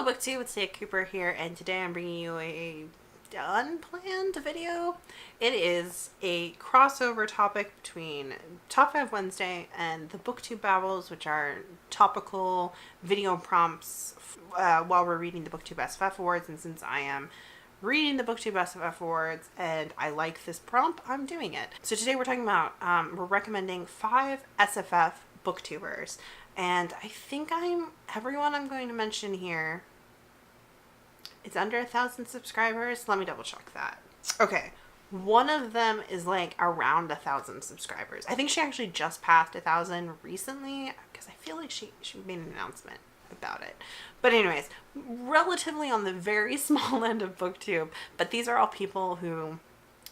Hello Booktube, it's Leah Cooper here, and today I'm bringing you a unplanned video. It is a crossover topic between Top 5 Wednesday and the Booktube Babbles, which are topical video prompts while we're reading the Booktube SFF Awards. And since I am reading the Booktube SFF Awards and I like this prompt, I'm doing it. So today we're talking about, we're recommending 5 SFF Booktubers. And I think everyone I'm going to mention here is under 1,000 subscribers. Let me double check that. Okay. One of them is like around 1,000 subscribers. I think she actually just passed 1,000 recently because I feel like she made an announcement about it. But anyways, relatively on the very small end of Booktube. But these are all people who,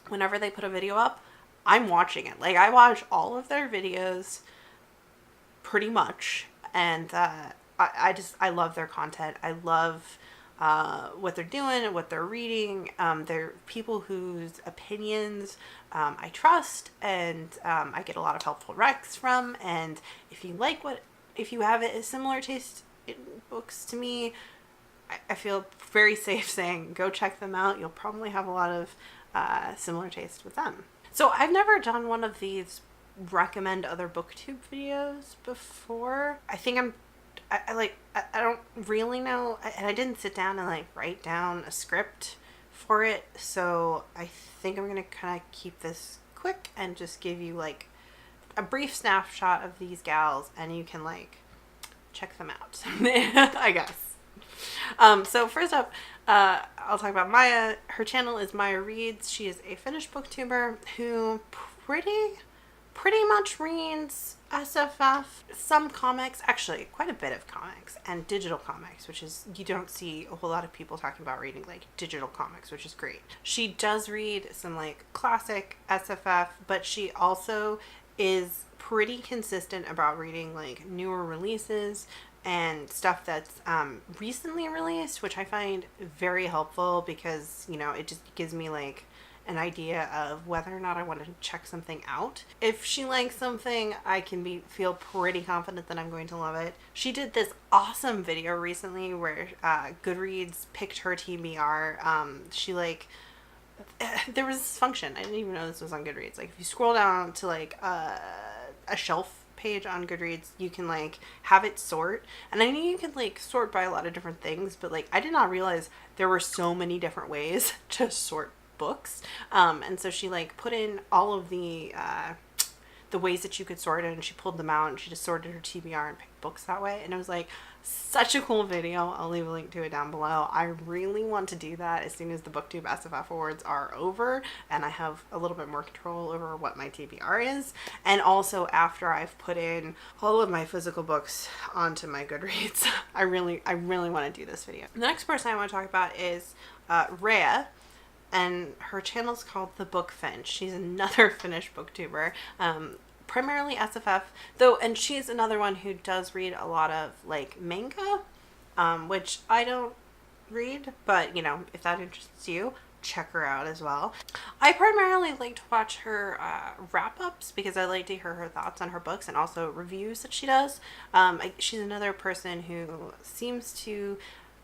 whenever they put a video up, I'm watching it. Like, I watch all of their videos pretty much, and I love their content. I love what they're doing, what they're reading. They're people whose opinions I trust, and I get a lot of helpful recs from. And if you have a similar taste in books to me, I feel very safe saying go check them out. You'll probably have a lot of similar taste with them. So I've never done one of these recommend other Booktube videos before. I think I don't really know, and I didn't sit down and like write down a script for it, so I think I'm gonna kind of keep this quick and just give you like a brief snapshot of these gals, and you can like check them out. I guess. So first up, I'll talk about Maya. Her channel is Maya Reads. She is a Finnish booktuber who pretty much reads SFF, some comics, actually quite a bit of comics, and digital comics, which is, you don't see a whole lot of people talking about reading like digital comics, which is great. She does read some like classic SFF, but she also is pretty consistent about reading like newer releases and stuff that's recently released, which I find very helpful because, you know, it just gives me like an idea of whether or not I want to check something out. If she likes something, I can feel pretty confident that I'm going to love it. She did this awesome video recently where Goodreads picked her TBR. There was this function, I didn't even know this was on Goodreads. Like, if you scroll down to like a shelf page on Goodreads, you can like have it sort, and I knew you could like sort by a lot of different things, but like I did not realize there were so many different ways to sort books. And so she like put in all of the ways that you could sort it, and she pulled them out, and she just sorted her TBR and picked books that way. And it was like such a cool video. I'll leave a link to it down below. I really want to do that as soon as the Booktube SFF Awards are over and I have a little bit more control over what my TBR is, and also after I've put in all of my physical books onto my Goodreads. I really want to do this video. The next person I want to talk about is Rhea, and her channel is called The Book Finch. She's another Finnish booktuber, primarily SFF, though, and she's another one who does read a lot of like manga, which I don't read, but you know, if that interests you, check her out as well. I primarily like to watch her wrap-ups because I like to hear her thoughts on her books and also reviews that she does. She's another person who seems to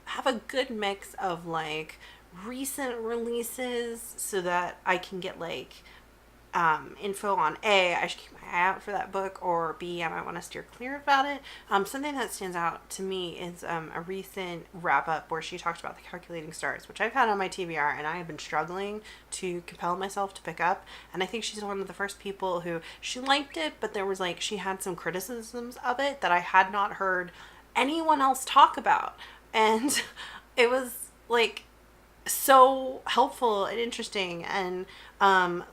have a good mix of like recent releases so that I can get like info on A, I should keep my eye out for that book, or B, I might want to steer clear about it. Something that stands out to me is a recent wrap-up where she talked about The Calculating Stars, which I've had on my TBR and I have been struggling to compel myself to pick up, and I think she's one of the first people who, she liked it, but there was like, she had some criticisms of it that I had not heard anyone else talk about, and it was like so helpful and interesting, and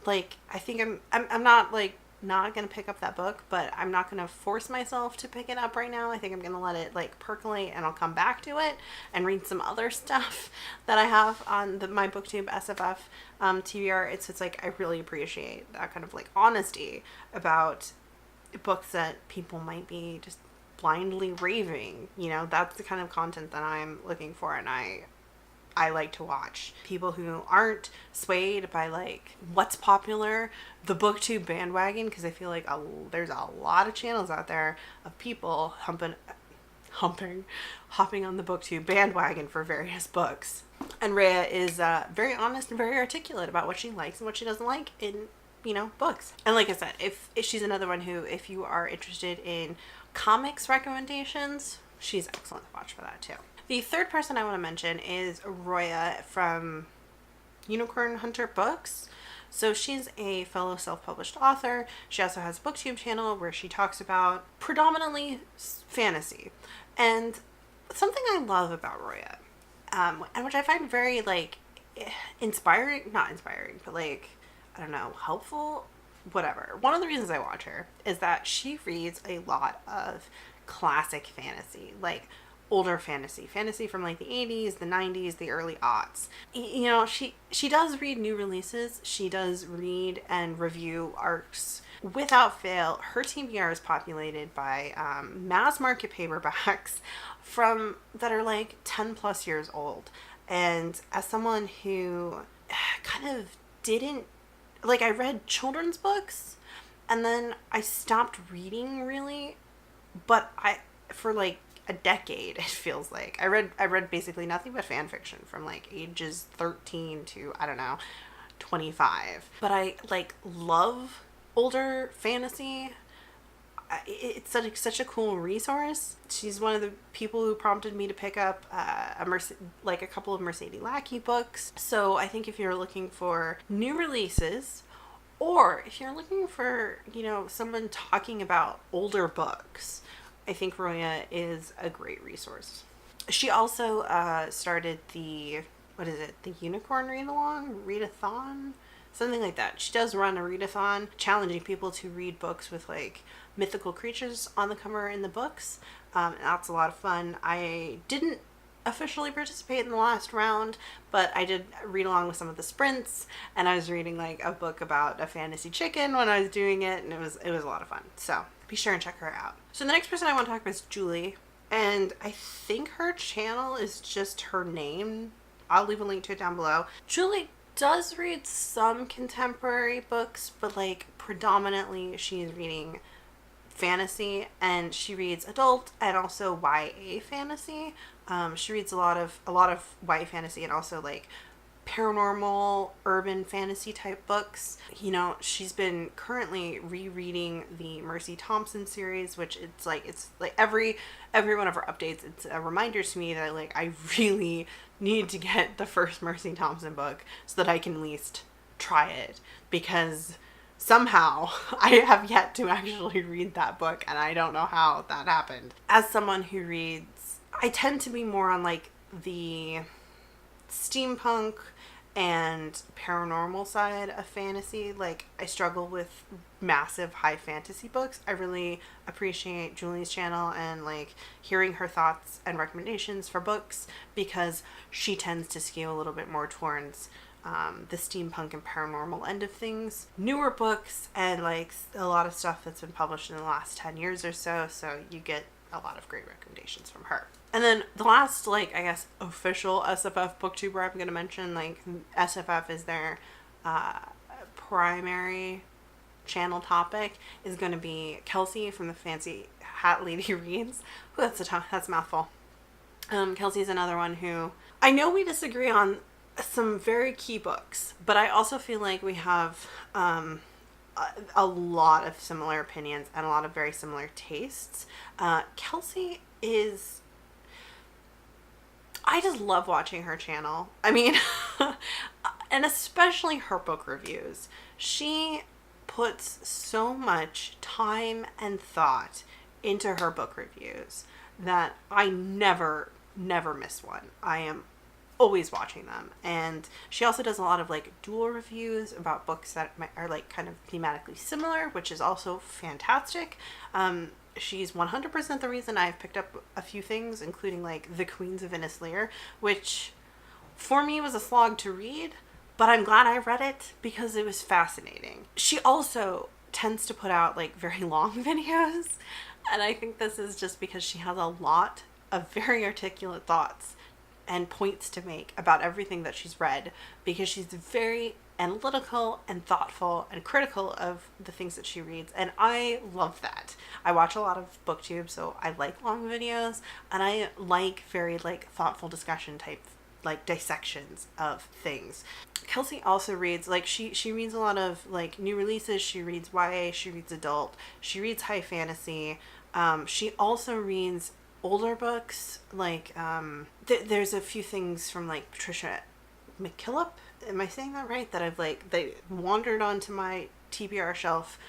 like I think I'm not like not gonna pick up that book, but I'm not gonna force myself to pick it up right now. I think I'm gonna let it like percolate, and I'll come back to it and read some other stuff that I have on my Booktube SFF TBR. It's like I really appreciate that kind of like honesty about books that people might be just blindly raving. You know, that's the kind of content that I'm looking for, and I like to watch people who aren't swayed by like what's popular, the Booktube bandwagon, because I feel like there's a lot of channels out there of people hopping on the Booktube bandwagon for various books. And Rhea is very honest and very articulate about what she likes and what she doesn't like in, books. And like I said, if she's another one who, if you are interested in comics recommendations, she's excellent to watch for that too. The third person I want to mention is Roya from Unicorn Hunter Books. So she's a fellow self-published author. She also has a Booktube channel where she talks about predominantly fantasy. And something I love about Roya, and which I find very, inspiring, not inspiring, but helpful, whatever. One of the reasons I watch her is that she reads a lot of classic fantasy, older fantasy from the 80s, the 90s, the early aughts. She does read new releases. She does read and review arcs. Without fail, her TBR is populated by mass market paperbacks that are 10 plus years old. And as someone who kind of didn't, I read children's books and then I stopped reading really, but for a decade, it feels like I read basically nothing but fan fiction from ages 13 to 25. But I love older fantasy. It's such a cool resource. She's one of the people who prompted me to pick up a couple of Mercedes Lackey books. So I think if you're looking for new releases, or if you're looking for someone talking about older books, I think Roya is a great resource. She also started the Unicorn Readathon? Something like that. She does run a readathon, challenging people to read books with mythical creatures on the cover in the books. That's a lot of fun. I didn't officially participate in the last round, but I did read along with some of the sprints, and I was reading a book about a fantasy chicken when I was doing it, and it was a lot of fun. So be sure and check her out. So the next person I want to talk about is Julie, and I think her channel is just her name. I'll leave a link to it down below. Julie does read some contemporary books, but predominantly she's reading fantasy, and she reads adult and also YA fantasy. She reads a lot of YA fantasy and also paranormal urban fantasy type books. She's been currently rereading the Mercy Thompson series, which it's every one of her updates, it's a reminder to me that I really need to get the first Mercy Thompson book so that I can at least try it, because somehow I have yet to actually read that book, and I don't know how that happened. As someone who reads, I tend to be more on the steampunk and paranormal side of fantasy. I struggle with massive high fantasy books. I really appreciate Julie's channel and hearing her thoughts and recommendations for books, because she tends to skew a little bit more towards the steampunk and paranormal end of things. Newer books and a lot of stuff that's been published in the last 10 years or so you get a lot of great recommendations from her. And then the last, official SFF Booktuber I'm going to mention, SFF is their primary channel topic, is going to be Kelsey from the Fancy Hat Lady Reads. Ooh, that's a mouthful. Kelsey's another one who, I know we disagree on some very key books, but I also feel like we have a lot of similar opinions and a lot of very similar tastes. Kelsey is... I just love watching her channel. I mean, and especially her book reviews. She puts so much time and thought into her book reviews that I never miss one. I am always watching them. And she also does a lot of dual reviews about books that are kind of thematically similar, which is also fantastic. She's 100% the reason I've picked up a few things, including The Queens of Innislear, which for me was a slog to read, but I'm glad I read it because it was fascinating. She also tends to put out very long videos, and I think this is just because she has a lot of very articulate thoughts and points to make about everything that she's read, because she's very analytical and thoughtful and critical of the things that she reads, and I love that. I watch a lot of Booktube, so I like long videos, and I like very like thoughtful discussion type like dissections of things. Kelsey also reads, like she reads a lot of like new releases. She reads YA, she reads adult, she reads high fantasy. She also reads older books, like there's a few things from like Patricia McKillop, am I saying that right, that I've like, they wandered onto my TBR shelf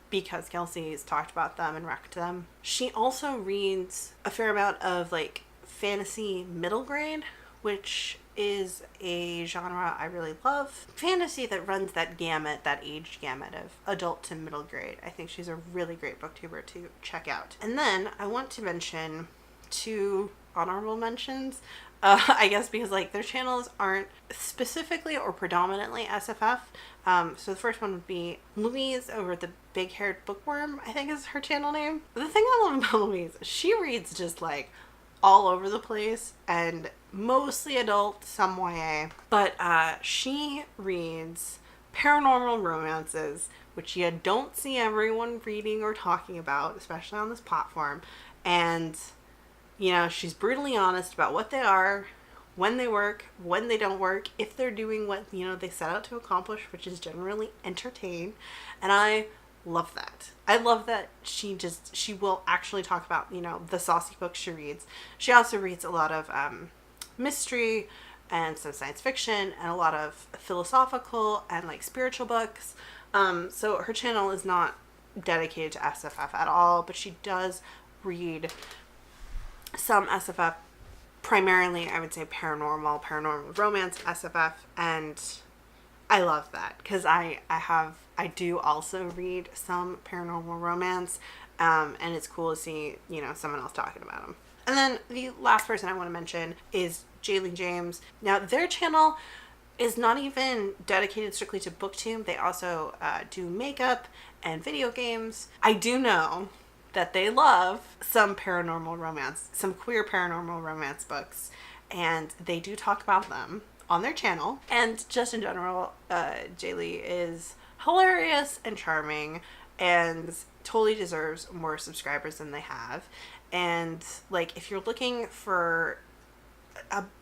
because Kelsey's talked about them and recommended them. She also reads a fair amount of like fantasy middle grade, which is a genre I really love. Fantasy that runs that gamut, that age gamut of adult to middle grade. I think she's a really great booktuber to check out. And then I want to mention 2 honorable mentions. I guess because like their channels aren't specifically or predominantly SFF. So the first one would be Louise over the Big Haired Bookworm, I think is her channel name. The thing I love about Louise, she reads just like all over the place and mostly adult, some YA. But she reads paranormal romances, which you don't see everyone reading or talking about, especially on this platform. And you know, she's brutally honest about what they are, when they work, when they don't work, if they're doing what, you know, they set out to accomplish, which is generally entertain. And I love that. I love that she will actually talk about, you know, the saucy books she reads. She also reads a lot of mystery and some science fiction and a lot of philosophical and like spiritual books. So her channel is not dedicated to SFF at all, but she does read some SFF, primarily I would say paranormal romance SFF, and I love that because I do also read some paranormal romance, and it's cool to see, you know, someone else talking about them. And then the last person I want to mention is Jaylee James. Now their channel is not even dedicated strictly to Booktube. They also do makeup and video games. I do know that they love some paranormal romance, some queer paranormal romance books, and they do talk about them on their channel. And just in general, Jaylee is hilarious and charming and totally deserves more subscribers than they have. And like, if you're looking for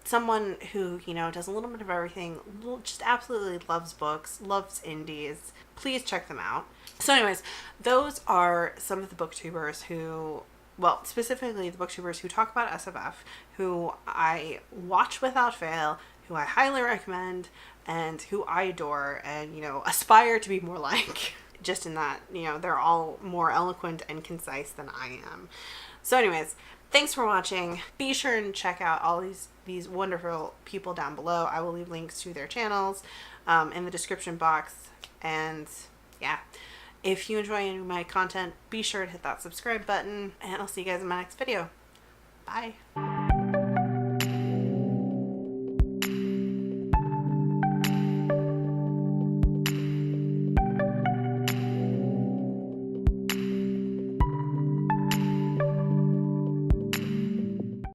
someone who, you know, does a little bit of everything, just absolutely loves books, loves indies, please check them out. So anyways, those are some of the booktubers who, well, specifically the booktubers who talk about SFF, who I watch without fail, who I highly recommend, and who I adore and, you know, aspire to be more like. Just in that, you know, they're all more eloquent and concise than I am. So anyways, thanks for watching. Be sure and check out all these wonderful people down below. I will leave links to their channels in the description box. And yeah, if you enjoy any of my content, be sure to hit that subscribe button, and I'll see you guys in my next video. Bye.